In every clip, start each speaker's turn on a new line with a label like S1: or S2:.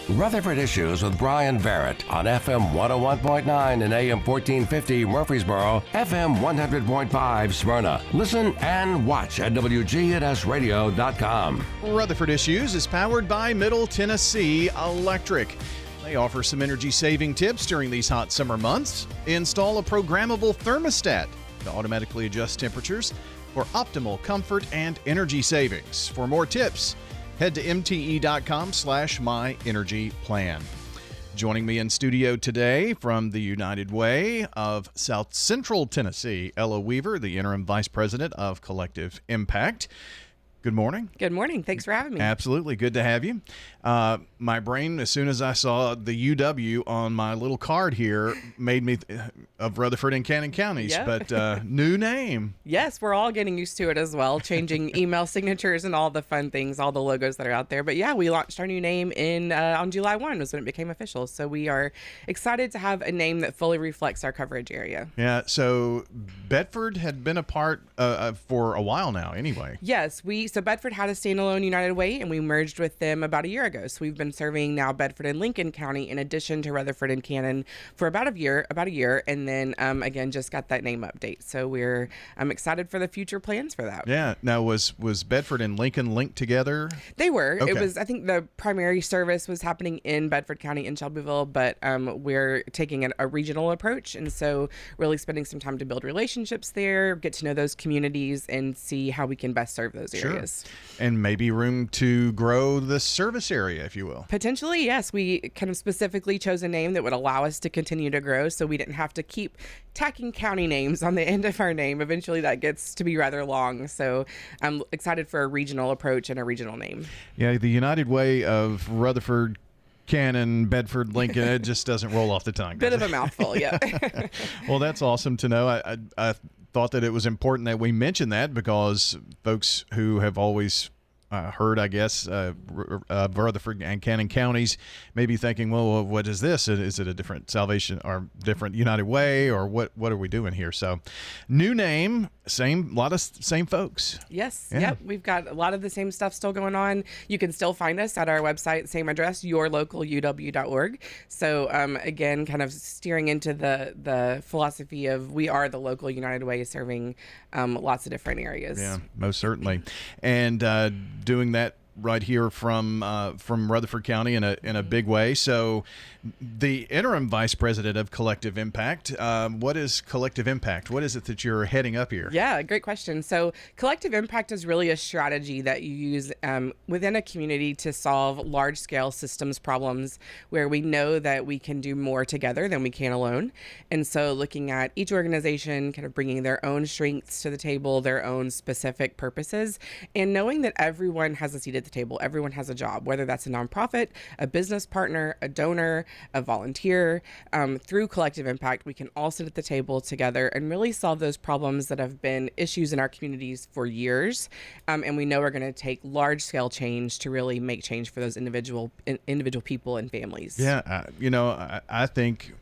S1: Rutherford Issues with Bryan Barrett on FM 101.9 and AM 1450 Murfreesboro, FM 100.5 Smyrna. Listen and watch at WGNSradio.com.
S2: Rutherford Issues is powered by Middle Tennessee Electric. They offer some energy-saving tips during these hot summer months. Install a programmable thermostat to automatically adjust temperatures for optimal comfort and energy savings. For more tips, head to mte.com/myenergyplan. Joining me in studio today from the United Way of South Central Tennessee, Ella Weaver, the Interim Vice President of Collective Impact. Good morning.
S3: Good morning. Thanks for having me.
S2: Absolutely. Good to have you. My brain, as soon as I saw the UW on my little card here, made me of Rutherford and Cannon counties, but new name.
S3: Yes, we're all getting used to it as well, changing email signatures and all the fun things, all the logos that are out there. But yeah, we launched our new name on July 1 was when it became official. So we are excited to have a name that fully reflects our coverage area.
S2: Yeah, so Bedford had been a part for a while now anyway.
S3: Yes, so Bedford had a standalone United Way, and we merged with them about a year ago. So we've been serving now Bedford and Lincoln County in addition to Rutherford and Cannon for about a year, and then again just got that name update. So I'm excited for the future plans for that.
S2: Yeah. Now was Bedford and Lincoln linked together?
S3: They were.
S2: Okay.
S3: It was. I think the primary service was happening in Bedford County in Shelbyville, but we're taking a regional approach, and so really spending some time to build relationships there, get to know those communities, and see how we can best serve those areas.
S2: And maybe room to grow the service area, if you will.
S3: Potentially, yes. We kind of specifically chose a name that would allow us to continue to grow, so we didn't have to keep tacking county names on the end of our name. Eventually, that gets to be rather long. So I'm excited for a regional approach and a regional name. Yeah,
S2: the United Way of Rutherford, Cannon, Bedford, Lincoln, it just doesn't roll off the tongue.
S3: Bit of a mouthful, yeah.
S2: Well, that's awesome to know. I thought that it was important that we mention that because folks who have always heard, I guess, Rutherford and Cannon counties may be thinking, well, what is this? Is it a different Salvation or different United Way, or what are we doing here? So new name, lot of same folks.
S3: Yes. Yeah. Yep. We've got a lot of the same stuff still going on. You can still find us at our website, same address, yourlocaluw.org. So again, kind of steering into the philosophy of we are the local United Way, serving lots of different areas.
S2: Yeah, most certainly. And doing that right here from Rutherford County in a big way. So the Interim Vice President of Collective Impact, what is Collective Impact? What is it that you're heading up here?
S3: Yeah, great question. So Collective Impact is really a strategy that you use within a community to solve large-scale systems problems where we know that we can do more together than we can alone. And so looking at each organization, kind of bringing their own strengths to the table, their own specific purposes, and knowing that everyone has a seat at the table. Everyone has a job, whether that's a nonprofit, a business partner, a donor, a volunteer. Through Collective Impact, we can all sit at the table together and really solve those problems that have been issues in our communities for years. And we know we're going to take large-scale change to really make change for those individual people and families.
S2: Yeah, I think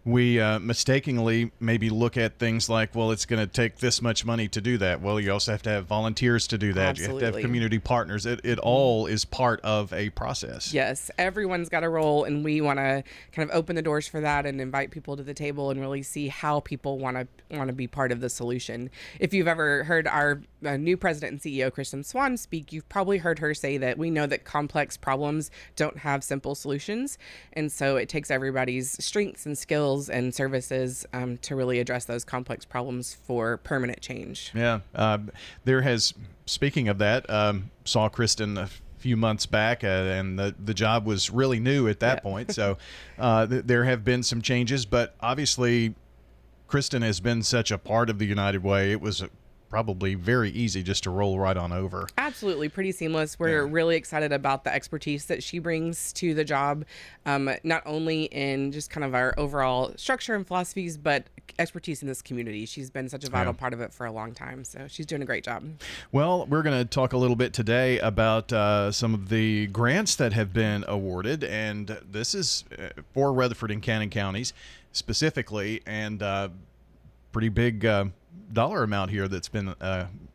S2: we mistakenly maybe look at things like, well, it's going to take this much money to do that. Well, you also have to have volunteers to do that.
S3: Absolutely.
S2: You have to have community partners. It all is part of a process.
S3: Yes, everyone's got a role, and we want to kind of open the doors for that and invite people to the table and really see how people want to be part of the solution. If you've ever heard our new president and CEO, Kristen Swan, speak, you've probably heard her say that we know that complex problems don't have simple solutions. And so it takes everybody's strengths and skills and services to really address those complex problems for permanent change.
S2: Yeah. Speaking of that, saw Kristen a few months back, and the job was really new at that point. So there have been some changes, but obviously Kristen has been such a part of the United Way. It was probably very easy just to roll right on over.
S3: Absolutely. Pretty seamless. We're really excited about the expertise that she brings to the job, not only in just kind of our overall structure and philosophies, but expertise in this community. She's been such a vital part of it for a long time. So she's doing a great job.
S2: Well, we're going to talk a little bit today about some of the grants that have been awarded. And this is for Rutherford and Cannon counties specifically, and pretty big dollar amount here that's been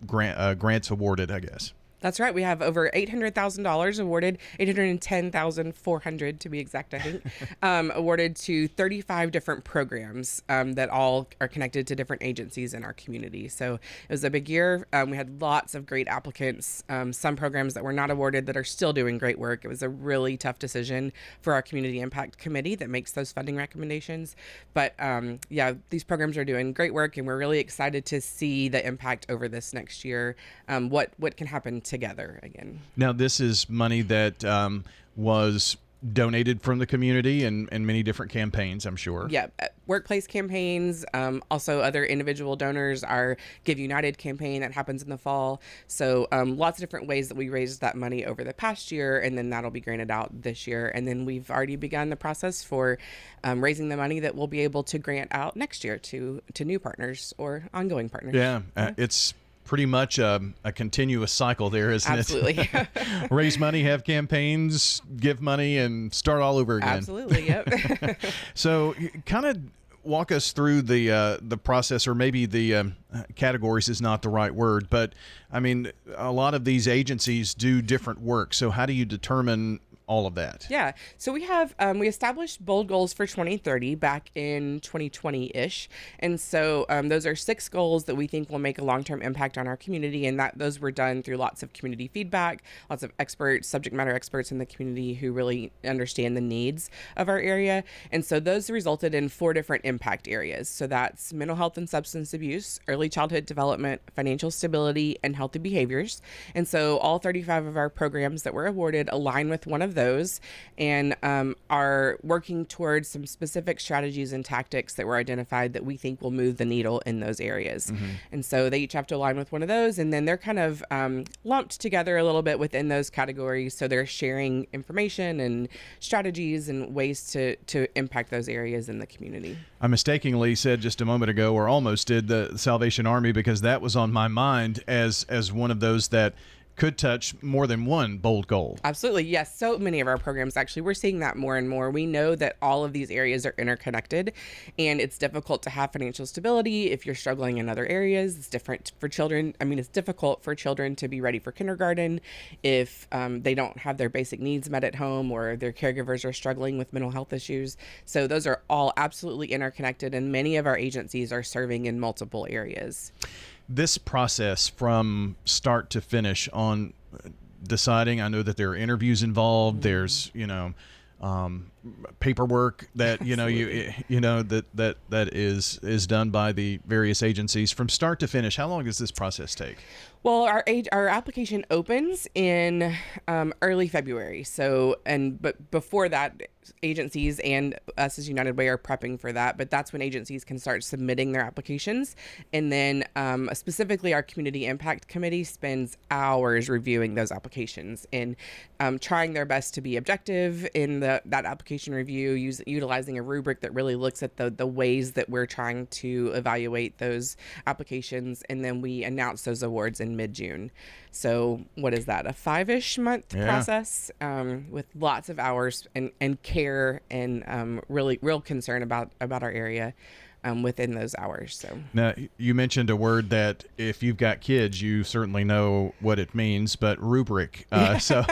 S2: grants awarded, I guess.
S3: That's right. We have over $800,000 awarded, $810,400 to be exact, I think, awarded to 35 different programs that all are connected to different agencies in our community. So it was a big year. We had lots of great applicants, some programs that were not awarded that are still doing great work. It was a really tough decision for our Community Impact Committee that makes those funding recommendations. But yeah, these programs are doing great work, and we're really excited to see the impact over this next year, what can happen together again.
S2: Now, this is money that was donated from the community and many different campaigns, I'm sure.
S3: Yeah, workplace campaigns, also other individual donors, our Give United campaign that happens in the fall. So lots of different ways that we raised that money over the past year, and then that'll be granted out this year. And then we've already begun the process for raising the money that we'll be able to grant out next year to new partners or ongoing partners.
S2: Yeah, it's pretty much a continuous cycle there, isn't
S3: Absolutely.
S2: it? Raise money, have campaigns, give money, and start all over again.
S3: Absolutely, yep.
S2: So kind of walk us through the process, or maybe the categories is not the right word, but I mean, a lot of these agencies do different work. So how do you determine all of that?
S3: Yeah. So we have, we established bold goals for 2030 back in 2020-ish. And so those are 6 goals that we think will make a long-term impact on our community. And those were done through lots of community feedback, lots of experts, subject matter experts in the community who really understand the needs of our area. And so those resulted in 4 different impact areas. So that's mental health and substance abuse, early childhood development, financial stability, and healthy behaviors. And so all 35 of our programs that were awarded align with one of those, and are working towards some specific strategies and tactics that were identified that we think will move the needle in those areas. Mm-hmm. And so they each have to align with one of those, and then they're kind of lumped together a little bit within those categories. So they're sharing information and strategies and ways to impact those areas in the community.
S2: I mistakenly said just a moment ago, or almost did, the Salvation Army, because that was on my mind as one of those that could touch more than one bold goal.
S3: Absolutely. Yes. So many of our programs, actually, we're seeing that more and more. We know that all of these areas are interconnected, and it's difficult to have financial stability if you're struggling in other areas. It's different for children. I mean, it's difficult for children to be ready for kindergarten if they don't have their basic needs met at home, or their caregivers are struggling with mental health issues. So those are all absolutely interconnected, and many of our agencies are serving in multiple areas.
S2: This process from start to finish on deciding, I know that there are interviews involved. There's, paperwork that, that is done by the various agencies from start to finish. How long does this process take?
S3: Well, our application opens in early February. But before that, agencies and us as United Way are prepping for that. But that's when agencies can start submitting their applications. And then specifically, our Community Impact Committee spends hours reviewing those applications and trying their best to be objective in that application review, utilizing a rubric that really looks at the ways that we're trying to evaluate those applications. And then we announce those awards in mid-June. So what is that, a 5-ish month process with lots of hours and care and real concern about our area within those hours. So
S2: now, you mentioned a word that if you've got kids, you certainly know what it means, but rubric. So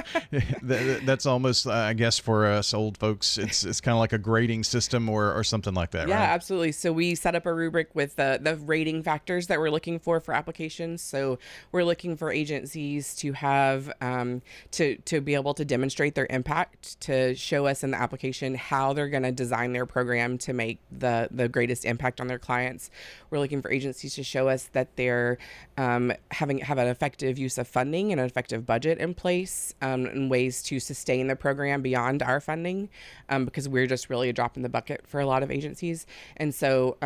S2: that's almost, I guess, for us old folks, it's kind of like a grading system or something like that,
S3: yeah,
S2: right?
S3: Yeah, absolutely. So we set up a rubric with the rating factors that we're looking for applications. So we're looking for agencies to have to be able to demonstrate their impact, to show us in the application how they're going to design their program to make the greatest impact on their clients. We're looking for agencies to show us that they're have an effective use of funding and an effective budget in place, and ways to sustain the program beyond our funding, because we're just really a drop in the bucket for a lot of agencies. And so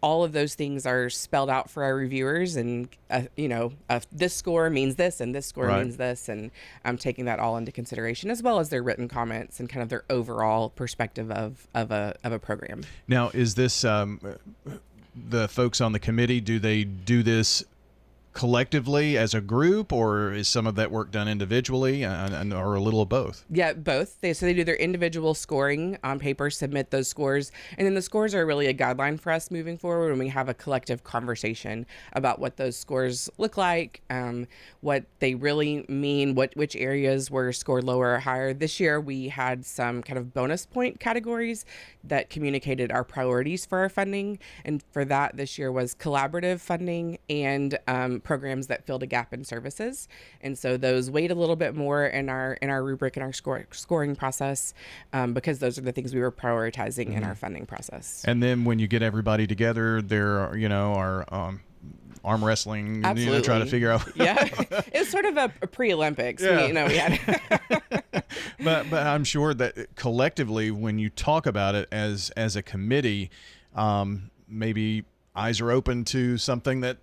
S3: all of those things are spelled out for our reviewers, and this score means this and this score means this, and I'm taking that all into consideration, as well as their written comments and kind of their overall perspective of a program.
S2: Now, is this the folks on the committee, do they do this collectively as a group, or is some of that work done individually, or a little of both?
S3: Yeah, both. They do their individual scoring on paper, submit those scores, and then the scores are really a guideline for us moving forward when we have a collective conversation about what those scores look like, what they really mean, which areas were scored lower or higher. This year we had some kind of bonus point categories that communicated our priorities for our funding, and for that this year was collaborative funding and programs that filled a gap in services. And so those weighed a little bit more in our rubric and our scoring process, because those are the things we were prioritizing in our funding process.
S2: And then when you get everybody together, there are arm wrestling,
S3: Absolutely.
S2: trying to figure out.
S3: Yeah, it was sort of a pre-Olympics.
S2: Yeah.
S3: We had.
S2: But I'm sure that collectively, when you talk about it as a committee, maybe eyes are open to something that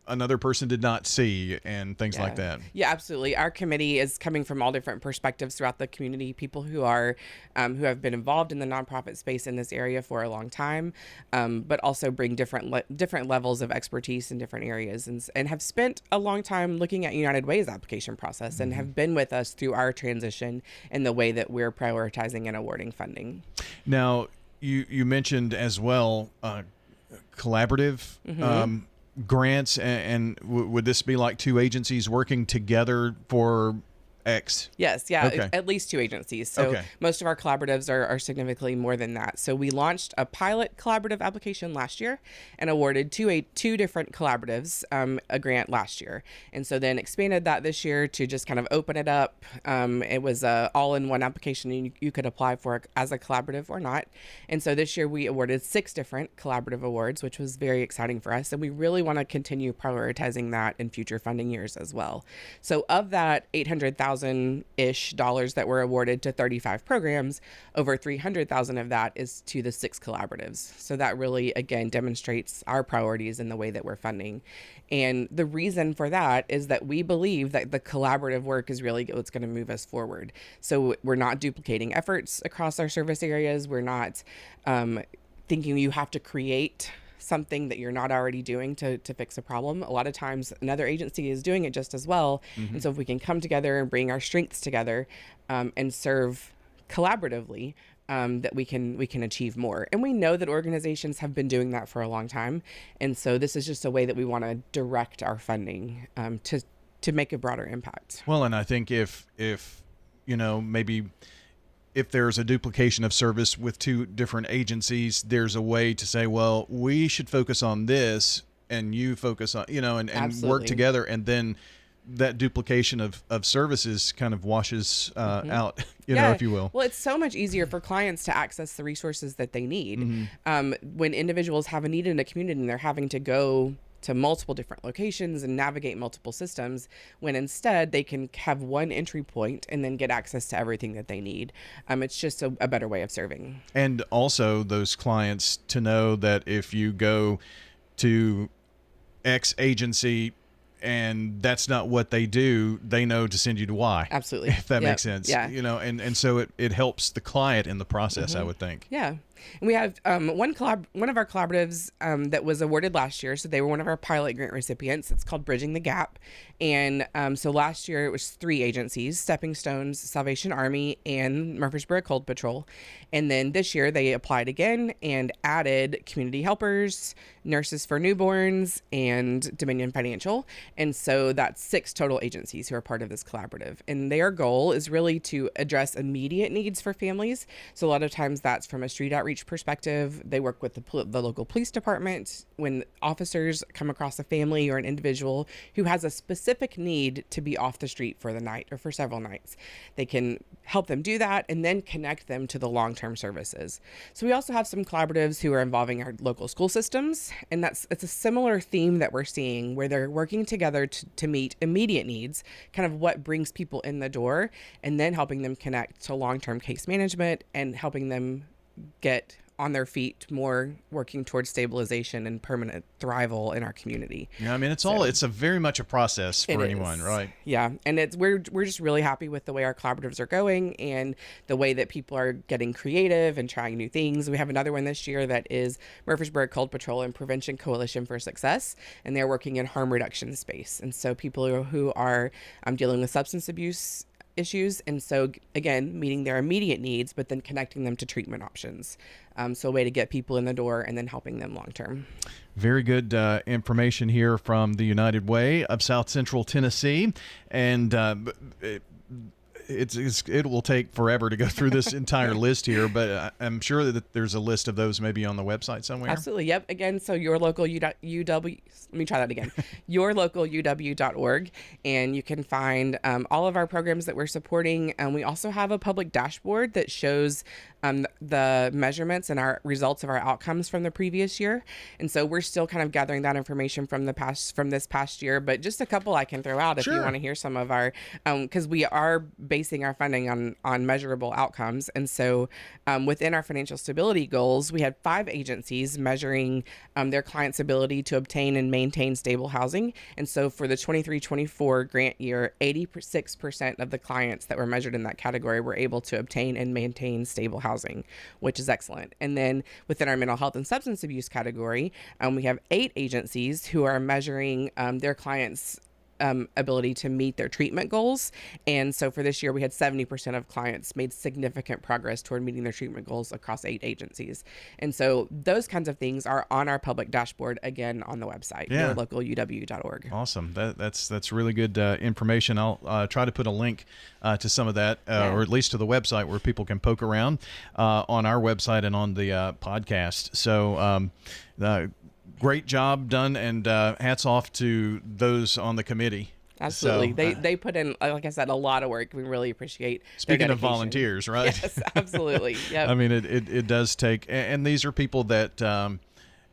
S2: another person did not see, and things like that.
S3: Yeah, absolutely. Our committee is coming from all different perspectives throughout the community, people who are who have been involved in the nonprofit space in this area for a long time, but also bring different levels of expertise in different areas, and have spent a long time looking at United Way's application process and have been with us through our transition in the way that we're prioritizing and awarding funding.
S2: Now, you mentioned as well collaborative grants, and would this be like two agencies working together for X?
S3: Yes, yeah,
S2: Okay.
S3: at least two agencies. So most of our collaboratives are significantly more than that. So we launched a pilot collaborative application last year and awarded two different collaboratives a grant last year. And so then expanded that this year to just kind of open it up. It was a all-in-one application, and you could apply for it as a collaborative or not. And so this year we awarded 6 different collaborative awards, which was very exciting for us. And we really want to continue prioritizing that in future funding years as well. So of that $800,000-ish that were awarded to 35 programs, over 300,000 of that is to the 6 collaboratives. So that really, again, demonstrates our priorities in the way that we're funding. And the reason for that is that we believe that the collaborative work is really what's going to move us forward. So we're not duplicating efforts across our service areas. We're not thinking you have to create something that you're not already doing to fix a problem. A lot of times another agency is doing it just as well. And so if we can come together and bring our strengths together and serve collaboratively, that we can achieve more. And we know that organizations have been doing that for a long time. And so this is just a way that we want to direct our funding to make a broader impact.
S2: Well, and I think if maybe if there's a duplication of service with two different agencies, there's a way to say, well, we should focus on this and you focus on, and work together. And then that duplication of services kind of washes out, if you will.
S3: Well, it's so much easier for clients to access the resources that they need. When individuals have a need in a community and they're having to go to multiple different locations and navigate multiple systems, when instead they can have one entry point and then get access to everything that they need. It's just a better way of serving. And
S2: also those clients to know that if you go to X agency and that's not what they do, they know to send you to Y.
S3: Absolutely.
S2: If that makes sense.
S3: Yeah.
S2: And so it helps the client in the process, I would think.
S3: Yeah. And we have one of our collaboratives that was awarded last year. So they were one of our pilot grant recipients. It's called Bridging the Gap. And so last year it was 3 agencies: Stepping Stones, Salvation Army, and Murfreesboro Cold Patrol. And then this year they applied again and added Community Helpers, Nurses for Newborns, and Dominion Financial. And so that's 6 total agencies who are part of this collaborative. And their goal is really to address immediate needs for families. So a lot of times that's from a street outreach perspective. They work with the local police department when officers come across a family or an individual who has a specific need to be off the street for the night or for several nights. They can help them do that and then connect them to the long-term services. So we also have some collaboratives who are involving our local school systems, and it's a similar theme that we're seeing where they're working together to meet immediate needs, kind of what brings people in the door, and then helping them connect to long-term case management and helping them get on their feet, more working towards stabilization and permanent thrival in our community.
S2: Yeah, I mean, it's a very much a process for anyone, right?
S3: Yeah, and we're just really happy with the way our collaboratives are going and the way that people are getting creative and trying new things. We have another one this year that is Murfreesboro Cold Patrol and Prevention Coalition for Success, and they're working in harm reduction space. And so people who are dealing with substance abuse issues, and so again meeting their immediate needs, but then connecting them to treatment options. So a way to get people in the door and then helping them long term.
S2: Very good information here from the United Way of South Central Tennessee, and it will take forever to go through this entire list here, but I'm sure that there's a list of those maybe on the website somewhere.
S3: Absolutely. Yep. Again, so your local UW, let me try that again, yourlocaluw.org, and you can find all of our programs that we're supporting. And we also have a public dashboard that shows the measurements and our results of our outcomes from the previous year. And so we're still kind of gathering that information from this past year, but just a couple I can throw out if you want to hear some of our, because we are basing our funding on measurable outcomes. And so within our financial stability goals, we had 5 agencies measuring their clients' ability to obtain and maintain stable housing. And so for the 23-24 grant year, 86% of the clients that were measured in that category were able to obtain and maintain stable housing, which is excellent. And then within our mental health and substance abuse category, we have 8 agencies who are measuring their clients' ability to meet their treatment goals. And so for this year, we had 70% of clients made significant progress toward meeting their treatment goals across 8 agencies. And so those kinds of things are on our public dashboard, again, on the website, yourlocaluw.org.
S2: Awesome. That's really good information. I'll try to put a link to some of that, or at least to the website where people can poke around on our website and on the podcast. So great job done, and hats off to those on the committee.
S3: Absolutely.
S2: So,
S3: they put in, like I said, a lot of work. We really appreciate
S2: Speaking of volunteers, right?
S3: Yes, absolutely. Yep.
S2: I mean, it does take, and these are people that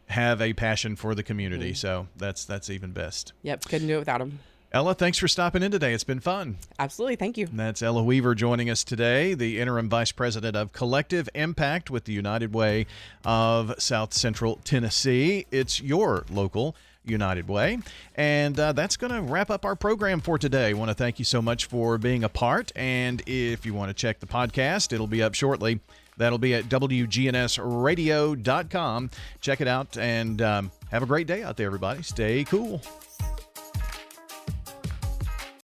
S2: have a passion for the community, so that's even best.
S3: Yep, couldn't do it without them.
S2: Ella, thanks for stopping in today. It's been fun.
S3: Absolutely. Thank you.
S2: And that's Ella Weaver joining us today, the Interim Vice President of Collective Impact with the United Way of South Central Tennessee. It's your local United Way. And that's going to wrap up our program for today. I want to thank you so much for being a part. And if you want to check the podcast, it'll be up shortly. That'll be at WGNSradio.com. Check it out and have a great day out there, everybody. Stay cool.